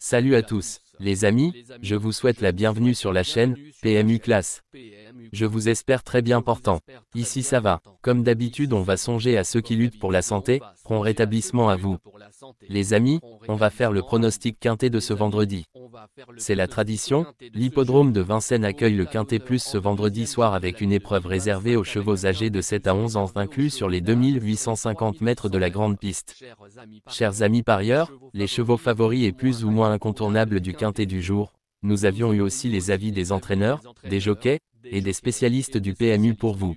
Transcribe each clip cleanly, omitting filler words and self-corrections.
Salut à tous, les amis, je vous souhaite la bienvenue sur la chaîne PMU Classe. Je vous espère très bien portant. Ici ça va. Comme d'habitude, on va songer à ceux qui luttent pour la santé. Prompt rétablissement à vous. Les amis, on va faire le pronostic quintet de ce vendredi. C'est la tradition, l'hippodrome de Vincennes accueille le Quintet Plus ce vendredi soir avec une épreuve réservée aux chevaux âgés de 7 à 11 ans inclus sur les 2850 mètres de la grande piste. Chers amis parieurs, les chevaux favoris et plus ou moins incontournables du Quintet du jour, nous avions eu aussi les avis des entraîneurs, des jockeys, et des spécialistes du PMU pour vous.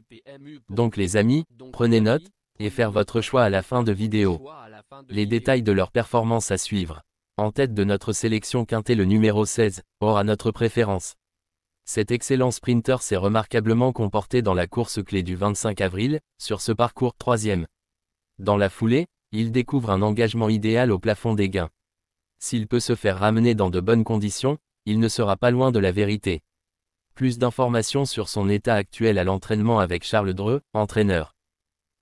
Donc les amis, prenez note, et faire votre choix à la fin de vidéo. Les détails de leur performance à suivre. En tête de notre sélection quintet le numéro 16, aura notre préférence. Cet excellent sprinter s'est remarquablement comporté dans la course clé du 25 avril, sur ce parcours 3e. Dans la foulée, il découvre un engagement idéal au plafond des gains. S'il peut se faire ramener dans de bonnes conditions, il ne sera pas loin de la vérité. Plus d'informations sur son état actuel à l'entraînement avec Charles Dreux, entraîneur.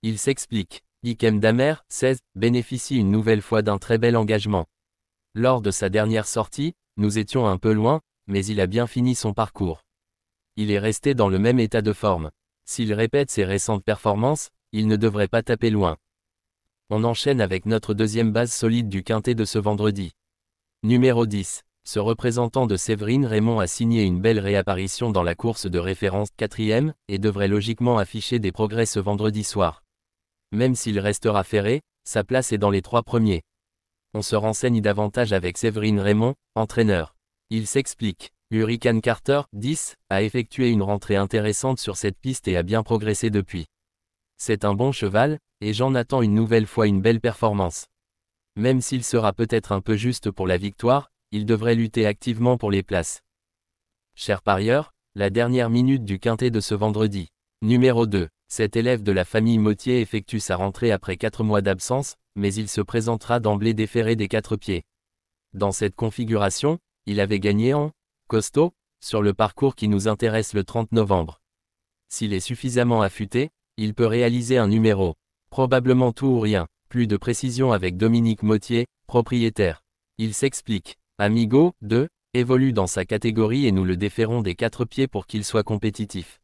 Il s'explique. Ikem Damer, 16, bénéficie une nouvelle fois d'un très bel engagement. Lors de sa dernière sortie, nous étions un peu loin, mais il a bien fini son parcours. Il est resté dans le même état de forme. S'il répète ses récentes performances, il ne devrait pas taper loin. On enchaîne avec notre deuxième base solide du quintet de ce vendredi. Numéro 10. Ce représentant de Séverine Raymond a signé une belle réapparition dans la course de référence 4e, et devrait logiquement afficher des progrès ce vendredi soir. Même s'il restera ferré, sa place est dans les 3 premiers. On se renseigne davantage avec Séverine Raymond, entraîneur. Il s'explique. Hurricane Carter, 10, a effectué une rentrée intéressante sur cette piste et a bien progressé depuis. C'est un bon cheval, et j'en attends une nouvelle fois une belle performance. Même s'il sera peut-être un peu juste pour la victoire, il devrait lutter activement pour les places. Chers parieurs, la dernière minute du quintet de ce vendredi. Numéro 2. Cet élève de la famille Mottier effectue sa rentrée après 4 mois d'absence, mais il se présentera d'emblée déféré des 4 pieds. Dans cette configuration, il avait gagné en costaud sur le parcours qui nous intéresse le 30 novembre. S'il est suffisamment affûté, il peut réaliser un numéro. Probablement tout ou rien. Plus de précision avec Dominique Mottier, propriétaire. Il s'explique. Amigo, 2, évolue dans sa catégorie et nous le déférons des 4 pieds pour qu'il soit compétitif.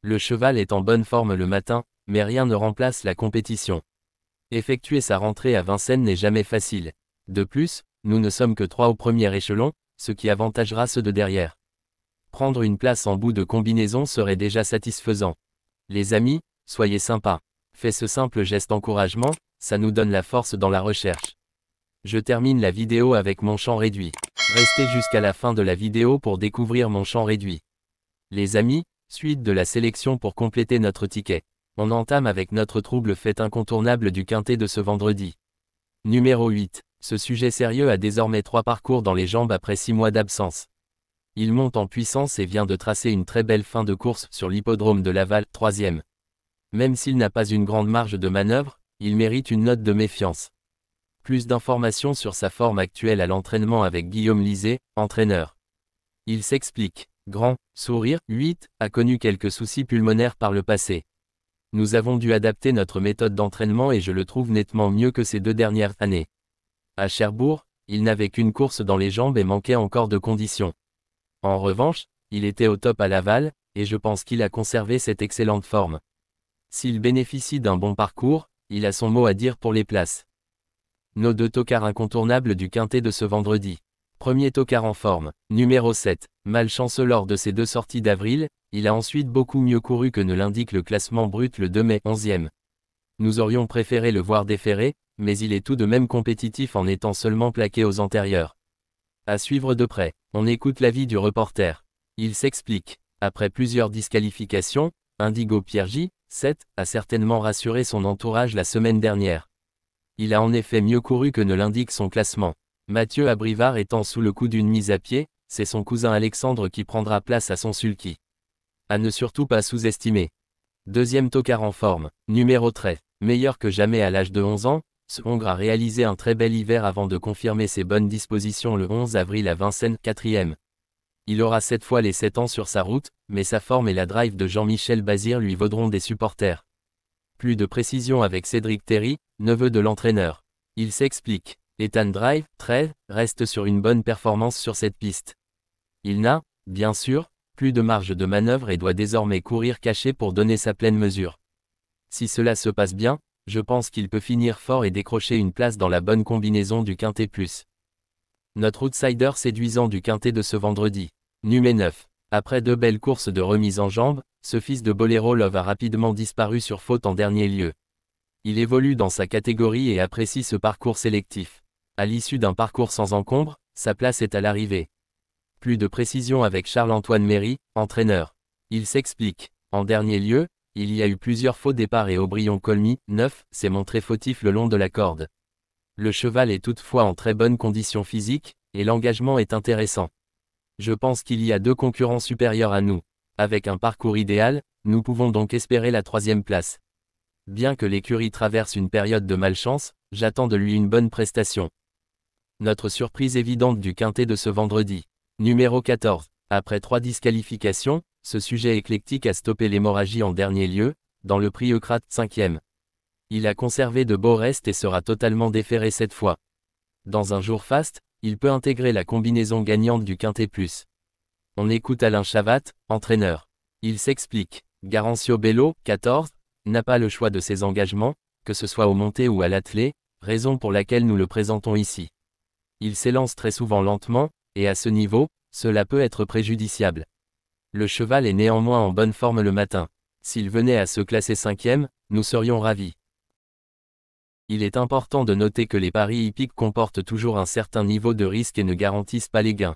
Le cheval est en bonne forme le matin, mais rien ne remplace la compétition. Effectuer sa rentrée à Vincennes n'est jamais facile. De plus, nous ne sommes que 3 au premier échelon, ce qui avantagera ceux de derrière. Prendre une place en bout de combinaison serait déjà satisfaisant. Les amis, soyez sympas. Faites ce simple geste encouragement, ça nous donne la force dans la recherche. Je termine la vidéo avec mon champ réduit. Restez jusqu'à la fin de la vidéo pour découvrir mon champ réduit. Les amis, suite de la sélection pour compléter notre ticket. On entame avec notre trouble fait incontournable du quintet de ce vendredi. Numéro 8. Ce sujet sérieux a désormais 3 parcours dans les jambes après 6 mois d'absence. Il monte en puissance et vient de tracer une très belle fin de course sur l'hippodrome de Laval, 3e. Même s'il n'a pas une grande marge de manœuvre, il mérite une note de méfiance. Plus d'informations sur sa forme actuelle à l'entraînement avec Guillaume Lisée, entraîneur. Il s'explique. Grand, sourire, 8, a connu quelques soucis pulmonaires par le passé. Nous avons dû adapter notre méthode d'entraînement et je le trouve nettement mieux que ces 2 dernières années. À Cherbourg, il n'avait qu'une course dans les jambes et manquait encore de conditions. En revanche, il était au top à Laval, et je pense qu'il a conservé cette excellente forme. S'il bénéficie d'un bon parcours, il a son mot à dire pour les places. Nos 2 tocards incontournables du quintet de ce vendredi. Premier tocard en forme, numéro 7, malchanceux lors de ses 2 sorties d'avril, il a ensuite beaucoup mieux couru que ne l'indique le classement brut le 2 mai, 11e. Nous aurions préféré le voir déféré, mais il est tout de même compétitif en étant seulement plaqué aux antérieurs. À suivre de près, on écoute l'avis du reporter. Il s'explique. Après plusieurs disqualifications, Indigo Pierre J, 7, a certainement rassuré son entourage la semaine dernière. Il a en effet mieux couru que ne l'indique son classement. Mathieu Abrivard étant sous le coup d'une mise à pied, c'est son cousin Alexandre qui prendra place à son sulky. À ne surtout pas sous-estimer. Deuxième tocard en forme, numéro 13, meilleur que jamais à l'âge de 11 ans, ce Hongre a réalisé un très bel hiver avant de confirmer ses bonnes dispositions le 11 avril à Vincennes, 4e. Il aura cette fois les 7 ans sur sa route, mais sa forme et la drive de Jean-Michel Bazir lui vaudront des supporters. Plus de précision avec Cédric Terry, neveu de l'entraîneur. Il s'explique. Ethan Drive, 13, reste sur une bonne performance sur cette piste. Il n'a, bien sûr, plus de marge de manœuvre et doit désormais courir caché pour donner sa pleine mesure. Si cela se passe bien, je pense qu'il peut finir fort et décrocher une place dans la bonne combinaison du quintet plus. Notre outsider séduisant du quintet de ce vendredi. Numéro 9. Après 2 belles courses de remise en jambe, ce fils de Bolero Love a rapidement disparu sur faute en dernier lieu. Il évolue dans sa catégorie et apprécie ce parcours sélectif. À l'issue d'un parcours sans encombre, sa place est à l'arrivée. Plus de précision avec Charles-Antoine Méry, entraîneur. Il s'explique. En dernier lieu, il y a eu plusieurs faux départs et Aubryon Colmy, 9, s'est montré fautif le long de la corde. Le cheval est toutefois en très bonne condition physique, et l'engagement est intéressant. Je pense qu'il y a 2 concurrents supérieurs à nous. Avec un parcours idéal, nous pouvons donc espérer la 3e place. Bien que l'écurie traverse une période de malchance, j'attends de lui une bonne prestation. Notre surprise évidente du quintet de ce vendredi. Numéro 14. Après 3 disqualifications, ce sujet éclectique a stoppé l'hémorragie en dernier lieu, dans le prix Eucrate 5e. Il a conservé de beaux restes et sera totalement déféré cette fois. Dans un jour faste, il peut intégrer la combinaison gagnante du quintet plus. On écoute Alain Chavat, entraîneur. Il s'explique. Garancio Bello, 14, n'a pas le choix de ses engagements, que ce soit au monté ou à l'attelé, raison pour laquelle nous le présentons ici. Il s'élance très souvent lentement, et à ce niveau, cela peut être préjudiciable. Le cheval est néanmoins en bonne forme le matin. S'il venait à se classer 5e, nous serions ravis. Il est important de noter que les paris hippiques comportent toujours un certain niveau de risque et ne garantissent pas les gains.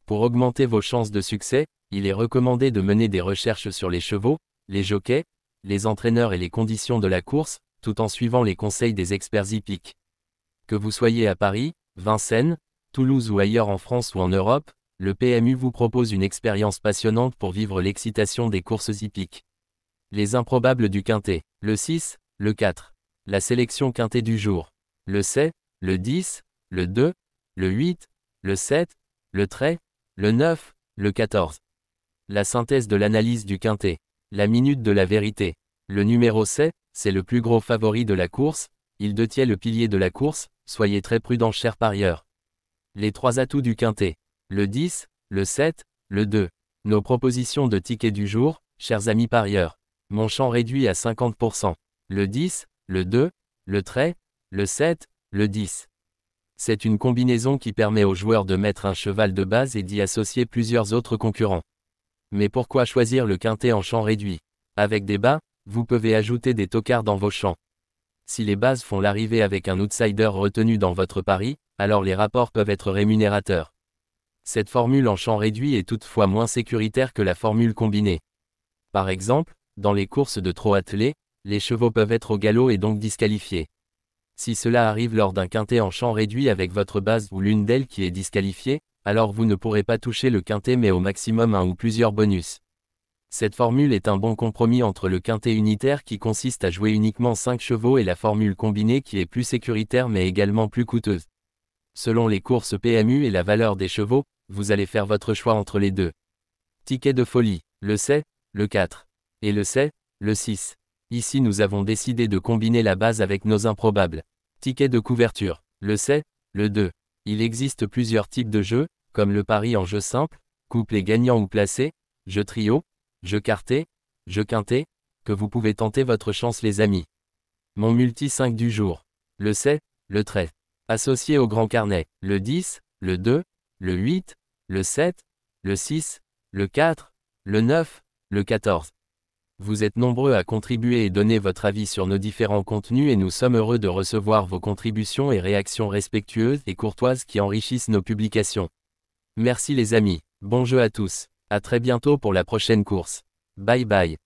Pour augmenter vos chances de succès, il est recommandé de mener des recherches sur les chevaux, les jockeys, les entraîneurs et les conditions de la course, tout en suivant les conseils des experts hippiques. Que vous soyez à Paris, Vincennes, Toulouse ou ailleurs en France ou en Europe, le PMU vous propose une expérience passionnante pour vivre l'excitation des courses hippiques. Les improbables du quintet. Le 6, le 4. La sélection quintet du jour. Le 7, le 10, le 2, le 8, le 7, le 13, le 9, le 14. La synthèse de l'analyse du quintet. La minute de la vérité. Le numéro 7, c'est le plus gros favori de la course, il détient le pilier de la course, soyez très prudents chers parieurs. Les 3 atouts du quintet. Le 10, le 7, le 2. Nos propositions de tickets du jour, chers amis parieurs. Mon champ réduit à 50%. Le 10, le 2, le 13, le 7, le 10. C'est une combinaison qui permet aux joueurs de mettre un cheval de base et d'y associer plusieurs autres concurrents. Mais pourquoi choisir le quintet en champ réduit? Avec des bas, vous pouvez ajouter des tocards dans vos champs. Si les bases font l'arrivée avec un outsider retenu dans votre pari, alors les rapports peuvent être rémunérateurs. Cette formule en champ réduit est toutefois moins sécuritaire que la formule combinée. Par exemple, dans les courses de trot attelé, les chevaux peuvent être au galop et donc disqualifiés. Si cela arrive lors d'un quintet en champ réduit avec votre base ou l'une d'elles qui est disqualifiée, alors vous ne pourrez pas toucher le quintet mais au maximum un ou plusieurs bonus. Cette formule est un bon compromis entre le quintet unitaire qui consiste à jouer uniquement 5 chevaux et la formule combinée qui est plus sécuritaire mais également plus coûteuse. Selon les courses PMU et la valeur des chevaux, vous allez faire votre choix entre les deux. Ticket de folie, le 7, le 4. Et le 7, le 6. Ici nous avons décidé de combiner la base avec nos improbables. Ticket de couverture, le 7, le 2. Il existe plusieurs types de jeux, comme le pari en jeu simple, couplet gagnant ou placé, jeu trio, jeu quarté, jeu quintet, que vous pouvez tenter votre chance les amis. Mon multi 5 du jour. Le 7, le 13. Associé au grand carnet, le 10, le 2, le 8, le 7, le 6, le 4, le 9, le 14. Vous êtes nombreux à contribuer et donner votre avis sur nos différents contenus et nous sommes heureux de recevoir vos contributions et réactions respectueuses et courtoises qui enrichissent nos publications. Merci les amis, bon jeu à tous. À très bientôt pour la prochaine course. Bye bye.